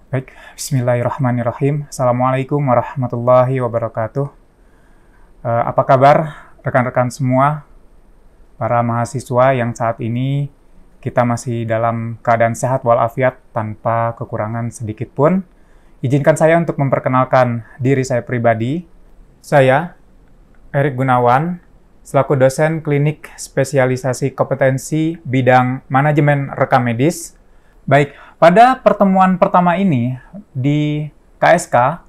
Baik, bismillahirrahmanirrahim. Assalamualaikum warahmatullahi wabarakatuh. Apa kabar rekan-rekan semua, para mahasiswa yang saat ini kita masih dalam keadaan sehat walafiat tanpa kekurangan sedikit pun. Izinkan saya untuk memperkenalkan diri saya pribadi. Saya, Erik Gunawan, selaku dosen klinik spesialisasi kompetensi bidang manajemen rekam medis. Baik, pada pertemuan pertama ini di KSK,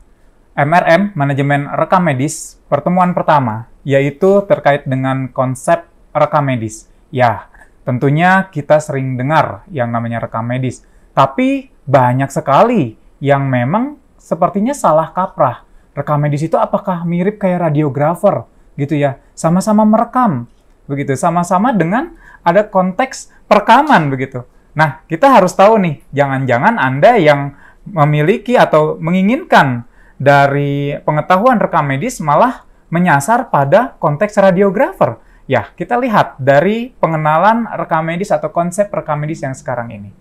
MRM, Manajemen Rekam Medis, pertemuan pertama, yaitu terkait dengan konsep rekam medis. Ya, tentunya kita sering dengar yang namanya rekam medis, tapi banyak sekali yang memang sepertinya salah kaprah. Rekam medis itu apakah mirip kayak radiografer gitu ya? Sama-sama merekam, begitu. Sama-sama dengan ada konteks perekaman begitu. Nah, kita harus tahu nih, jangan-jangan Anda yang memiliki atau menginginkan dari pengetahuan rekam medis malah menyasar pada konteks radiografer. Ya, kita lihat dari pengenalan rekam medis atau konsep rekam medis yang sekarang ini.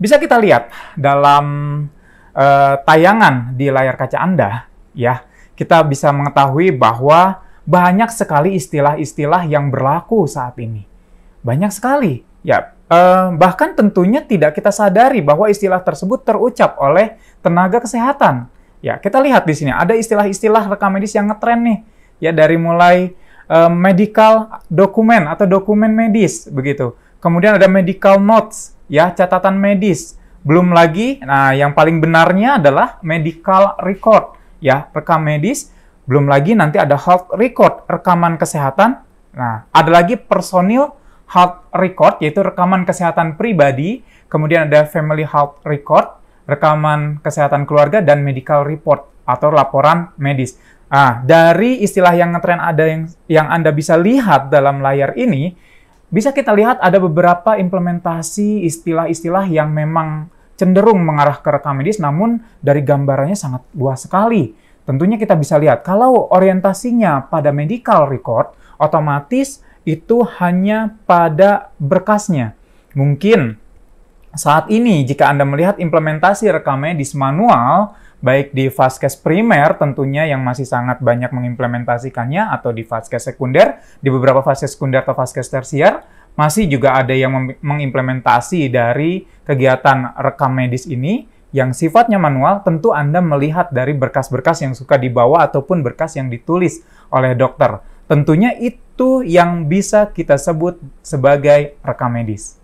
Bisa kita lihat dalam tayangan di layar kaca Anda, ya, kita bisa mengetahui bahwa banyak sekali istilah-istilah yang berlaku saat ini. Banyak sekali, ya. Bahkan tentunya tidak kita sadari bahwa istilah tersebut terucap oleh tenaga kesehatan. Ya, kita lihat di sini ada istilah-istilah rekam medis yang ngetren nih. Ya, dari mulai medical dokumen atau dokumen medis begitu. Kemudian ada medical notes, ya, catatan medis. Belum lagi, nah yang paling benarnya adalah medical record, ya, rekam medis. Belum lagi nanti ada health record, rekaman kesehatan. Nah, ada lagi personil health record, yaitu rekaman kesehatan pribadi, kemudian ada family health record, rekaman kesehatan keluarga, dan medical report atau laporan medis. Nah, dari istilah yang ngetren ada yang Anda bisa lihat dalam layar ini, bisa kita lihat ada beberapa implementasi istilah-istilah yang memang cenderung mengarah ke rekam medis, namun dari gambarannya sangat luas sekali. Tentunya kita bisa lihat, kalau orientasinya pada medical record, otomatis itu hanya pada berkasnya. Mungkin saat ini jika Anda melihat implementasi rekam medis manual, baik di vaskes primer tentunya yang masih sangat banyak mengimplementasikannya, atau di vaskes sekunder, di beberapa vaskes sekunder atau vaskes tersier, masih juga ada yang mengimplementasi dari kegiatan rekam medis ini yang sifatnya manual. Tentu Anda melihat dari berkas-berkas yang suka dibawa ataupun berkas yang ditulis oleh dokter. Tentunya itu yang bisa kita sebut sebagai rekam medis.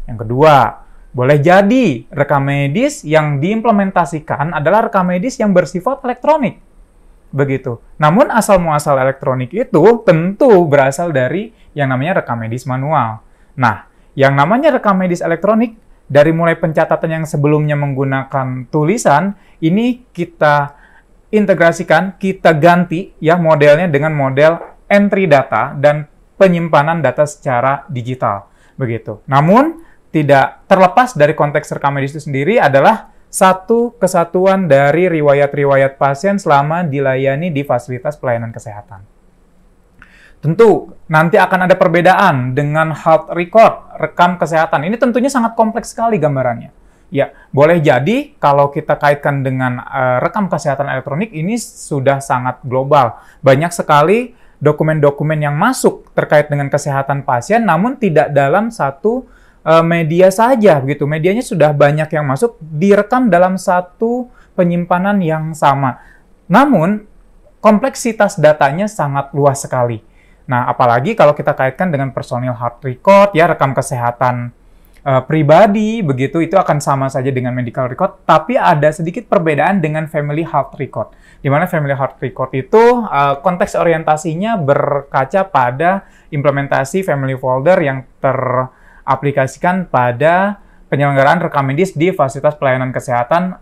Yang kedua, boleh jadi rekam medis yang diimplementasikan adalah rekam medis yang bersifat elektronik. Begitu. Namun asal-muasal elektronik itu tentu berasal dari yang namanya rekam medis manual. Nah, yang namanya rekam medis elektronik, dari mulai pencatatan yang sebelumnya menggunakan tulisan, ini kita integrasikan, kita ganti ya modelnya dengan model entry data dan penyimpanan data secara digital. Begitu. Namun, tidak terlepas dari konteks rekam medis itu sendiri adalah satu kesatuan dari riwayat-riwayat pasien selama dilayani di fasilitas pelayanan kesehatan. Tentu, nanti akan ada perbedaan dengan health record, rekam kesehatan. Ini tentunya sangat kompleks sekali gambarannya. Ya, boleh jadi kalau kita kaitkan dengan rekam kesehatan elektronik, ini sudah sangat global. Banyak sekali dokumen-dokumen yang masuk terkait dengan kesehatan pasien, namun tidak dalam satu media saja, begitu. Medianya sudah banyak yang masuk, direkam dalam satu penyimpanan yang sama. Namun, kompleksitas datanya sangat luas sekali. Nah, apalagi kalau kita kaitkan dengan personil health record, ya, rekam kesehatan pribadi, begitu, itu akan sama saja dengan medical record, tapi ada sedikit perbedaan dengan family health record. Di mana family health record itu konteks orientasinya berkaca pada implementasi family folder yang teraplikasikan pada penyelenggaraan rekam medis di fasilitas pelayanan kesehatan,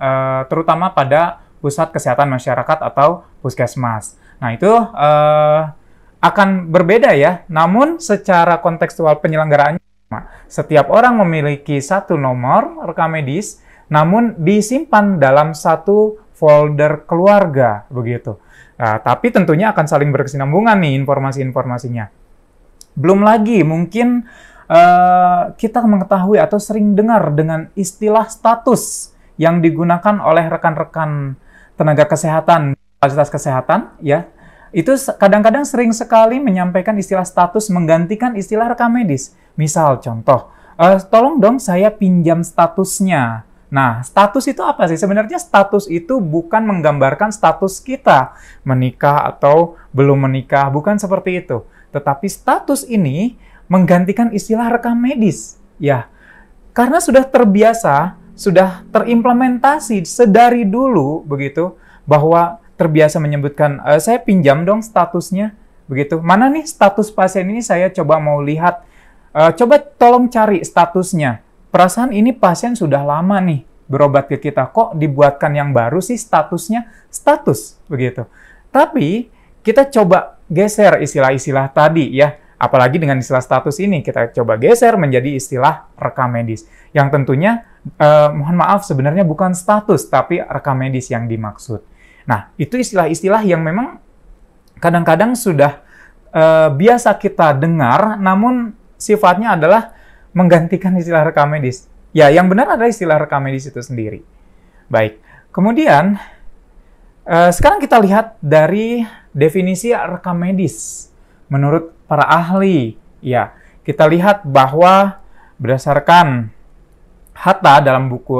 terutama pada pusat kesehatan masyarakat atau puskesmas. Nah, itu akan berbeda ya, namun secara kontekstual penyelenggaraannya, setiap orang memiliki satu nomor rekam medis, namun disimpan dalam satu folder keluarga, begitu. Nah, tapi tentunya akan saling berkesinambungan nih informasi-informasinya. Belum lagi mungkin kita mengetahui atau sering dengar dengan istilah status yang digunakan oleh rekan-rekan tenaga kesehatan, fasilitas kesehatan, ya, itu kadang-kadang sering sekali menyampaikan istilah status menggantikan istilah rekam medis. Misal contoh, tolong dong saya pinjam statusnya. Nah, status itu apa sih? Sebenarnya status itu bukan menggambarkan status kita menikah atau belum menikah, bukan seperti itu. Tetapi status ini menggantikan istilah rekam medis. Ya, karena sudah terbiasa, sudah terimplementasi sedari dulu begitu bahwa terbiasa menyebutkan saya pinjam dong statusnya begitu. Mana nih status pasien ini, saya coba mau lihat. Coba tolong cari statusnya. Perasaan ini pasien sudah lama nih berobat ke kita, kok dibuatkan yang baru sih statusnya status begitu. Tapi kita coba geser istilah-istilah tadi ya, apalagi dengan istilah status ini kita coba geser menjadi istilah rekam medis. Yang tentunya mohon maaf sebenarnya bukan status tapi rekam medis yang dimaksud. Nah, itu istilah-istilah yang memang kadang-kadang sudah biasa kita dengar, namun sifatnya adalah menggantikan istilah rekam medis. Ya, yang benar adalah istilah rekam medis itu sendiri. Baik, kemudian sekarang kita lihat dari definisi rekam medis. Menurut para ahli, ya, kita lihat bahwa berdasarkan Hatta dalam buku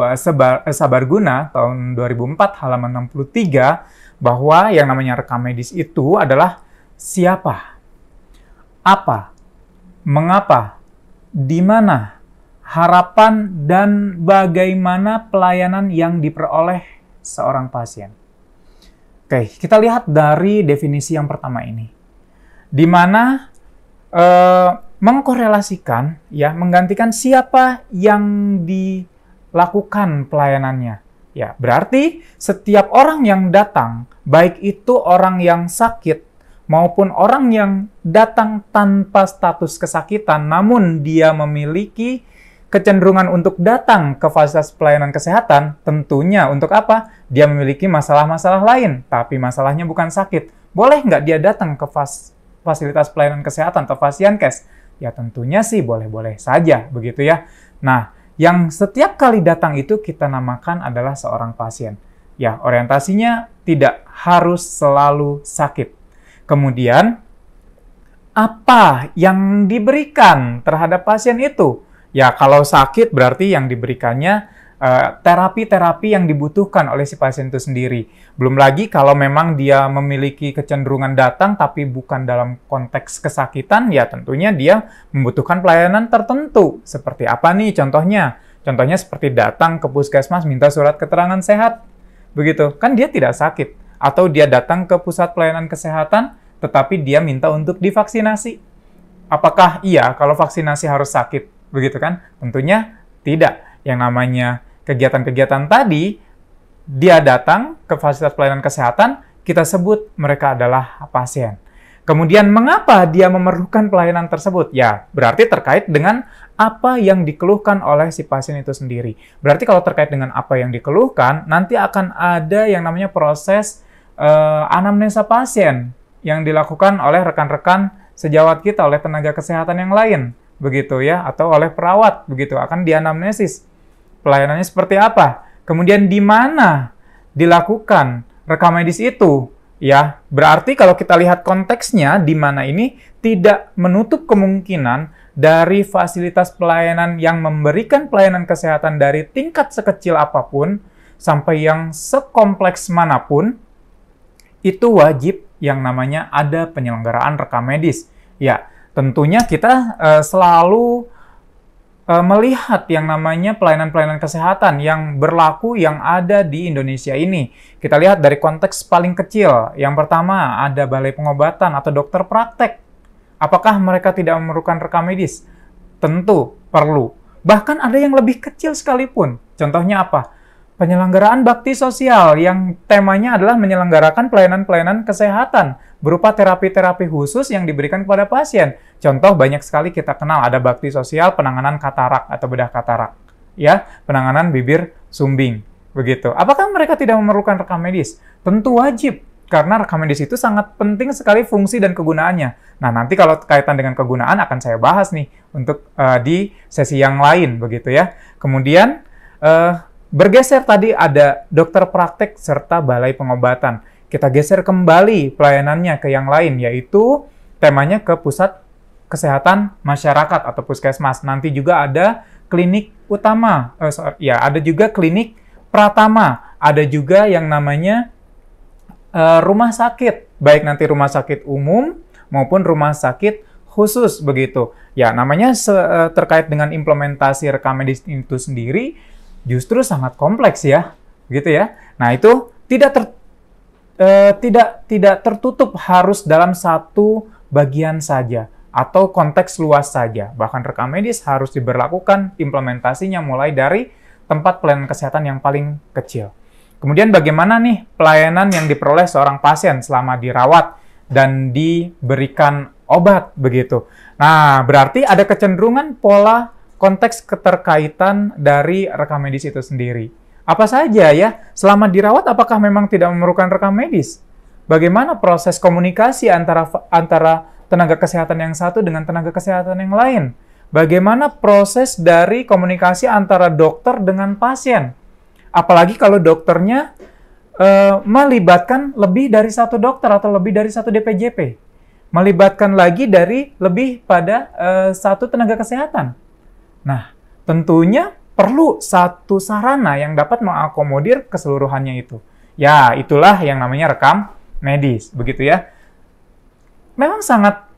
Sabarguna tahun 2004 halaman 63, bahwa yang namanya rekam medis itu adalah siapa, apa, mengapa, di mana, harapan, dan bagaimana pelayanan yang diperoleh seorang pasien. Oke, kita lihat dari definisi yang pertama ini, di mana mengkorelasikan, ya, menggantikan siapa yang dilakukan pelayanannya. Ya, berarti setiap orang yang datang, baik itu orang yang sakit maupun orang yang datang tanpa status kesakitan, namun dia memiliki kecenderungan untuk datang ke fasilitas pelayanan kesehatan, tentunya untuk apa? Dia memiliki masalah-masalah lain, tapi masalahnya bukan sakit. Boleh nggak dia datang ke fasilitas pelayanan kesehatan atau Fasienkes? Ya tentunya sih boleh-boleh saja, begitu ya. Nah, yang setiap kali datang itu kita namakan adalah seorang pasien. Ya, orientasinya tidak harus selalu sakit. Kemudian, apa yang diberikan terhadap pasien itu? Ya, kalau sakit berarti yang diberikannya terapi-terapi yang dibutuhkan oleh si pasien itu sendiri. Belum lagi kalau memang dia memiliki kecenderungan datang tapi bukan dalam konteks kesakitan, ya tentunya dia membutuhkan pelayanan tertentu. Seperti apa nih contohnya? Contohnya seperti datang ke puskesmas minta surat keterangan sehat. Begitu, kan dia tidak sakit. Atau dia datang ke pusat pelayanan kesehatan, tetapi dia minta untuk divaksinasi. Apakah iya kalau vaksinasi harus sakit? Begitu kan? Tentunya tidak. Yang namanya kegiatan-kegiatan tadi, dia datang ke fasilitas pelayanan kesehatan, kita sebut mereka adalah pasien. Kemudian mengapa dia memerlukan pelayanan tersebut? Ya, berarti terkait dengan apa yang dikeluhkan oleh si pasien itu sendiri. Berarti kalau terkait dengan apa yang dikeluhkan, nanti akan ada yang namanya proses anamnesa pasien yang dilakukan oleh rekan-rekan sejawat kita, oleh tenaga kesehatan yang lain, begitu ya, atau oleh perawat, begitu, akan dianamnesis. Pelayanannya seperti apa? Kemudian di mana dilakukan rekam medis itu? Ya, berarti kalau kita lihat konteksnya, di mana ini tidak menutup kemungkinan dari fasilitas pelayanan yang memberikan pelayanan kesehatan dari tingkat sekecil apapun sampai yang sekompleks manapun, itu wajib yang namanya ada penyelenggaraan rekam medis. Ya, tentunya kita selalu melihat yang namanya pelayanan-pelayanan kesehatan yang berlaku yang ada di Indonesia ini. Kita lihat dari konteks paling kecil. Yang pertama, ada balai pengobatan atau dokter praktek. Apakah mereka tidak memerlukan rekam medis? Tentu perlu. Bahkan ada yang lebih kecil sekalipun. Contohnya apa? Penyelenggaraan bakti sosial yang temanya adalah menyelenggarakan pelayanan-pelayanan kesehatan berupa terapi-terapi khusus yang diberikan kepada pasien. Contoh banyak sekali kita kenal, ada bakti sosial penanganan katarak atau bedah katarak, ya, penanganan bibir sumbing, begitu. Apakah mereka tidak memerlukan rekam medis? Tentu wajib, karena rekam medis itu sangat penting sekali fungsi dan kegunaannya. Nah, nanti kalau kaitan dengan kegunaan akan saya bahas nih untuk di sesi yang lain, begitu ya. Kemudian Bergeser tadi ada dokter praktek serta balai pengobatan. Kita geser kembali pelayanannya ke yang lain, yaitu temanya ke pusat kesehatan masyarakat atau puskesmas. Nanti juga ada klinik utama, ada juga klinik pratama, ada juga yang namanya rumah sakit, baik nanti rumah sakit umum maupun rumah sakit khusus begitu. Ya, namanya terkait dengan implementasi rekam medis itu sendiri justru sangat kompleks ya, gitu ya. Nah, itu tidak tertutup harus dalam satu bagian saja atau konteks luas saja. Bahkan rekam medis harus diberlakukan implementasinya mulai dari tempat pelayanan kesehatan yang paling kecil. Kemudian bagaimana nih pelayanan yang diperoleh seorang pasien selama dirawat dan diberikan obat begitu. Nah, berarti ada kecenderungan pola konteks keterkaitan dari rekam medis itu sendiri. Apa saja ya? Selama dirawat apakah memang tidak memerlukan rekam medis? Bagaimana proses komunikasi antara tenaga kesehatan yang satu dengan tenaga kesehatan yang lain? Bagaimana proses dari komunikasi antara dokter dengan pasien? Apalagi kalau dokternya melibatkan lebih dari satu dokter atau lebih dari satu DPJP. Melibatkan lagi dari lebih pada satu tenaga kesehatan. Nah, tentunya perlu satu sarana yang dapat mengakomodir keseluruhannya itu. Ya, itulah yang namanya rekam medis, begitu ya. Memang sangat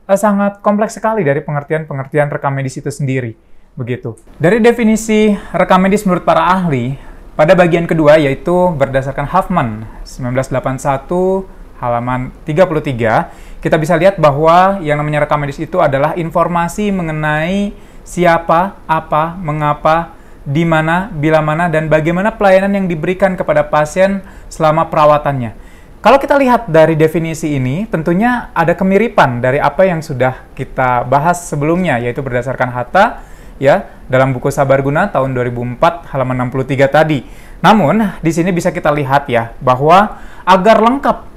kompleks sekali dari pengertian rekam medis itu sendiri, begitu. Dari definisi rekam medis menurut para ahli, pada bagian kedua yaitu berdasarkan Huffman 1981 halaman 33, kita bisa lihat bahwa yang namanya rekam medis itu adalah informasi mengenai siapa, apa, mengapa, di mana, bila mana, dan bagaimana pelayanan yang diberikan kepada pasien selama perawatannya. Kalau kita lihat dari definisi ini, tentunya ada kemiripan dari apa yang sudah kita bahas sebelumnya, yaitu berdasarkan Hatta, ya, dalam buku Sabarguna tahun 2004 halaman 63 tadi. Namun, di sini bisa kita lihat ya, bahwa agar lengkap,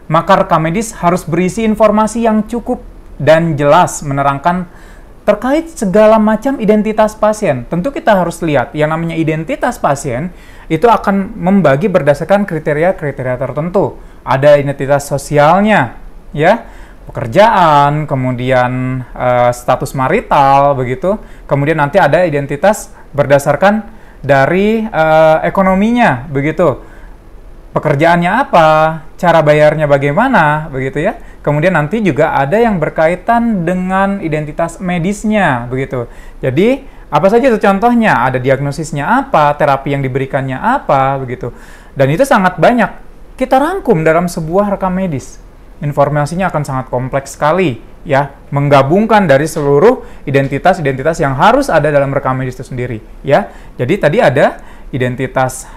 maka rekam medis harus berisi informasi yang cukup dan jelas menerangkan terkait segala macam identitas pasien. Tentu kita harus lihat, yang namanya identitas pasien itu akan membagi berdasarkan kriteria-kriteria tertentu. Ada identitas sosialnya, ya, pekerjaan, kemudian status marital, begitu. Kemudian nanti ada identitas berdasarkan dari ekonominya, begitu. Pekerjaannya apa, cara bayarnya bagaimana, begitu ya. Kemudian nanti juga ada yang berkaitan dengan identitas medisnya, begitu. Jadi, apa saja itu contohnya? Ada diagnosisnya apa, terapi yang diberikannya apa, begitu. Dan itu sangat banyak kita rangkum dalam sebuah rekam medis. Informasinya akan sangat kompleks sekali, ya, menggabungkan dari seluruh identitas-identitas yang harus ada dalam rekam medis itu sendiri, ya. Jadi tadi ada identitas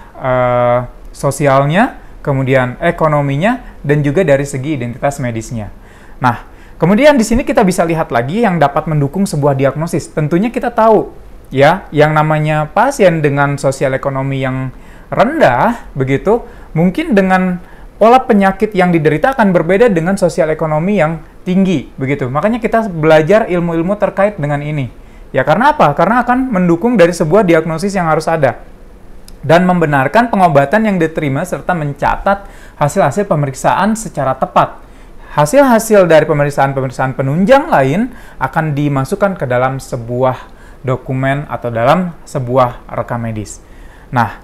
sosialnya, kemudian ekonominya, dan juga dari segi identitas medisnya. Nah, kemudian di sini kita bisa lihat lagi yang dapat mendukung sebuah diagnosis. Tentunya kita tahu, ya, yang namanya pasien dengan sosial ekonomi yang rendah, begitu, mungkin dengan pola penyakit yang diderita akan berbeda dengan sosial ekonomi yang tinggi, begitu. Makanya kita belajar ilmu-ilmu terkait dengan ini. Ya, karena apa? Karena akan mendukung dari sebuah diagnosis yang harus ada. Dan membenarkan pengobatan yang diterima serta mencatat hasil-hasil pemeriksaan secara tepat. Hasil-hasil dari pemeriksaan-pemeriksaan penunjang lain akan dimasukkan ke dalam sebuah dokumen atau dalam sebuah rekam medis. Nah,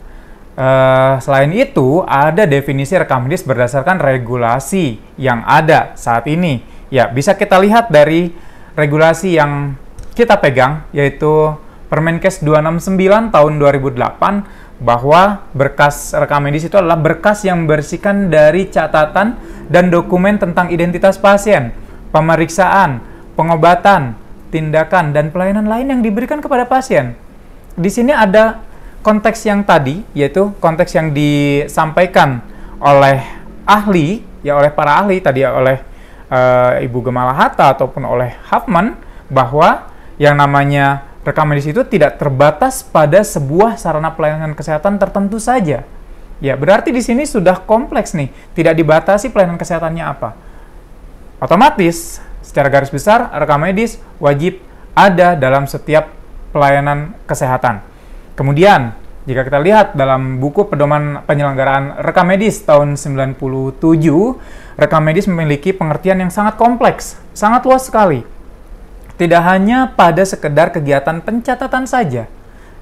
selain itu, ada definisi rekam medis berdasarkan regulasi yang ada saat ini. Ya, bisa kita lihat dari regulasi yang kita pegang, yaitu Permenkes 269 tahun 2008, bahwa berkas rekam medis itu adalah berkas yang membersihkan dari catatan dan dokumen tentang identitas pasien, pemeriksaan, pengobatan, tindakan, dan pelayanan lain yang diberikan kepada pasien. Di sini ada konteks yang tadi, yaitu konteks yang disampaikan oleh ahli, ya, oleh para ahli tadi, ya, oleh Ibu Gemala Hatta ataupun oleh Huffman, bahwa yang namanya rekam medis itu tidak terbatas pada sebuah sarana pelayanan kesehatan tertentu saja. Ya, berarti di sini sudah kompleks nih, tidak dibatasi pelayanan kesehatannya apa. Otomatis, secara garis besar, rekam medis wajib ada dalam setiap pelayanan kesehatan. Kemudian, Jika kita lihat dalam buku Pedoman Penyelenggaraan Rekam Medis tahun 97, rekam medis memiliki pengertian yang sangat kompleks, sangat luas sekali. Tidak hanya pada sekedar kegiatan pencatatan saja,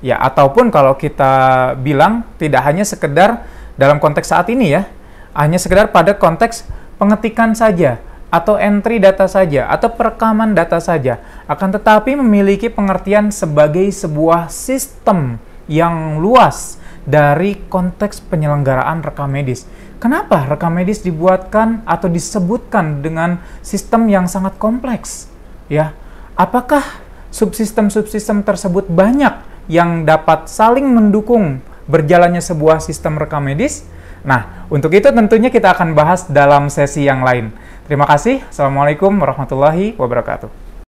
ya, ataupun kalau kita bilang tidak hanya sekedar dalam konteks saat ini ya, hanya sekedar pada konteks pengetikan saja, atau entry data saja, atau perekaman data saja, akan tetapi memiliki pengertian sebagai sebuah sistem yang luas dari konteks penyelenggaraan rekam medis. Kenapa rekam medis dibuatkan atau disebutkan dengan sistem yang sangat kompleks? Ya, apakah subsistem-subsistem tersebut banyak yang dapat saling mendukung berjalannya sebuah sistem rekam medis? Nah, untuk itu tentunya kita akan bahas dalam sesi yang lain. Terima kasih. Assalamualaikum warahmatullahi wabarakatuh.